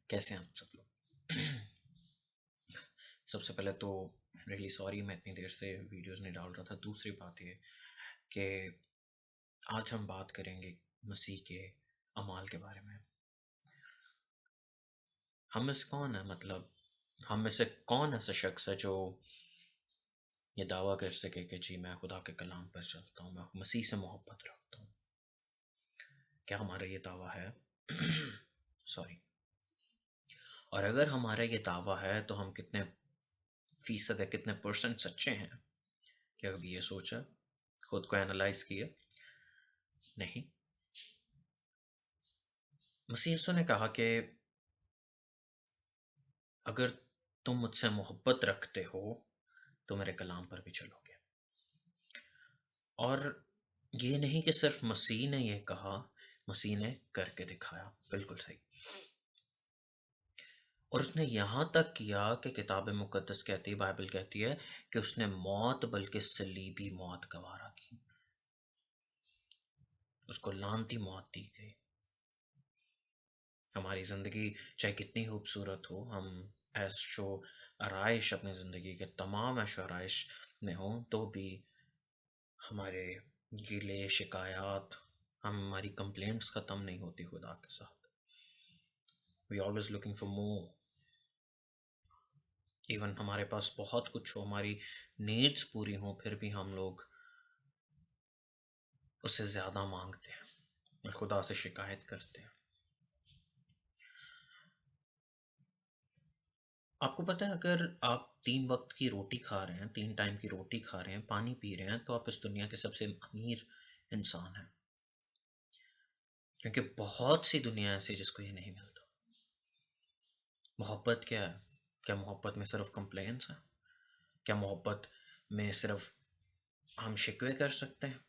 कैसे हैं आप सब लोग। सबसे पहले तो रियली सॉरी, मैं इतनी देर से वीडियोस नहीं डाल रहा था। दूसरी बात ये कि आज हम बात करेंगे मसीह के अमाल के बारे में। हम में से कौन है, मतलब हम में से कौन ऐसा शख्स है जो ये दावा कर सके कि जी मैं खुदा के कलाम पर चलता हूँ, मैं मसीह से मोहब्बत रखता हूँ। क्या हमारा ये दावा है? सॉरी। और अगर हमारा ये दावा है तो हम कितने फीसद है, कितने परसेंट सच्चे हैं? क्या कभी ये सोचा, खुद को एनालाइज किया? नहीं। मसीह यीशु ने कहा कि अगर तुम मुझसे मोहब्बत रखते हो तो मेरे कलाम पर भी चलोगे। और ये नहीं कि सिर्फ मसीह ने ये कहा, मसीह ने करके दिखाया। बिल्कुल सही। और उसने यहां तक किया कि किताब मुकद्दस कहती है, बाइबल कहती है कि उसने मौत बल्कि सलीबी मौत गवारा की, उसको लानती मौत दी गई। हमारी ज़िंदगी चाहे कितनी खूबसूरत हो, हम ऐशो आराइश अपनी ज़िंदगी के तमाम ऐशो आराइश में हों, तो भी हमारे गिले शिकायत, हमारी कंप्लेंट्स ख़त्म नहीं होती खुदा के साथ। We always looking for more. Even हमारे पास बहुत कुछ हो, हमारी नीड्स पूरी हों, फिर भी हम लोग उससे ज़्यादा मांगते हैं और खुदा से शिकायत करते हैं। आपको पता है, अगर आप 3 वक्त की रोटी खा रहे हैं, 3 टाइम की रोटी खा रहे हैं, पानी पी रहे हैं, तो आप इस दुनिया के सबसे अमीर इंसान हैं। क्योंकि बहुत सी दुनिया ऐसी जिसको ये नहीं मिलता। मोहब्बत क्या है? क्या मोहब्बत में सिर्फ कंप्लेंट्स है? क्या मोहब्बत में सिर्फ हम शिकवे कर सकते हैं?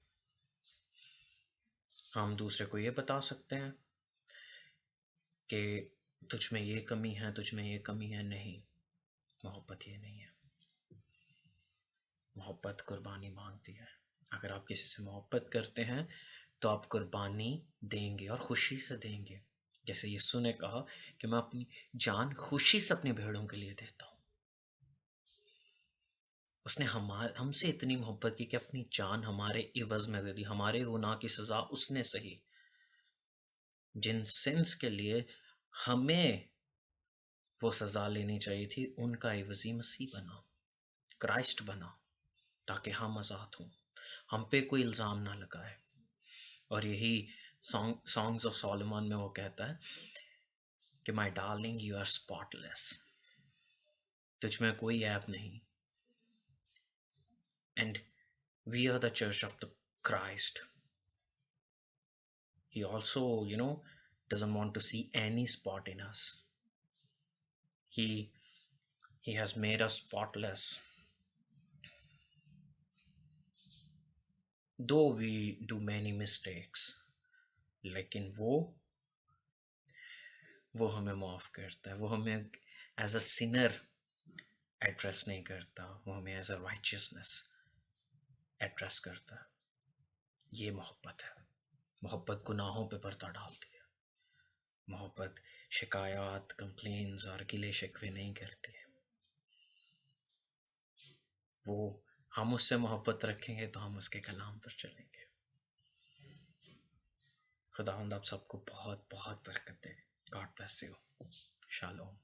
हम दूसरे को ये बता सकते हैं कि तुझ में ये कमी है, तुझ में ये कमी है? नहीं, मोहब्बत ये नहीं है। मोहब्बत कुर्बानी मांगती है। अगर आप किसी से मोहब्बत करते हैं तो आप कुर्बानी देंगे और खुशी से देंगे। जैसे यीशु ने कहा कि मैं अपनी जान खुशी से अपनी भेड़ों के लिए देता हूँ। उसने हमसे इतनी मोहब्बत की कि अपनी जान हमारे इवज में दे दी। हमारे गुनाह की सजा उसने सही। जिन सिंस के लिए हमें वो सजा लेनी चाहिए थी, उनका इवजी मसीह बना, क्राइस्ट बना, ताकि हम आज़ाद हों, हम पे कोई इल्ज़ाम ना लगाए। और यही सॉन्ग्स ऑफ सोलोमन में वो कहता है कि my darling you are spotless, तुझ में कोई ऐप नहीं। And we are the church of the Christ. He also, doesn't want to see any spot in us. He he has made us spotless. Though we do many mistakes, लेकिन वो हमें माफ करता है। वो हमें एज अ सिनर एड्रेस नहीं करता, वो हमें एज अ राइचियसनेस एड्रेस करता है। ये मोहब्बत है। मोहब्बत गुनाहों पे पर्दा डालती है। मोहब्बत शिकायत, कंप्लेन्स और गिले शिकवे नहीं करती है। वो हम उससे मोहब्बत रखेंगे तो हम उसके कलाम पर चलेंगे। खुदावंद आप सबको बहुत बहुत बरकत दे। God bless you. शालोम।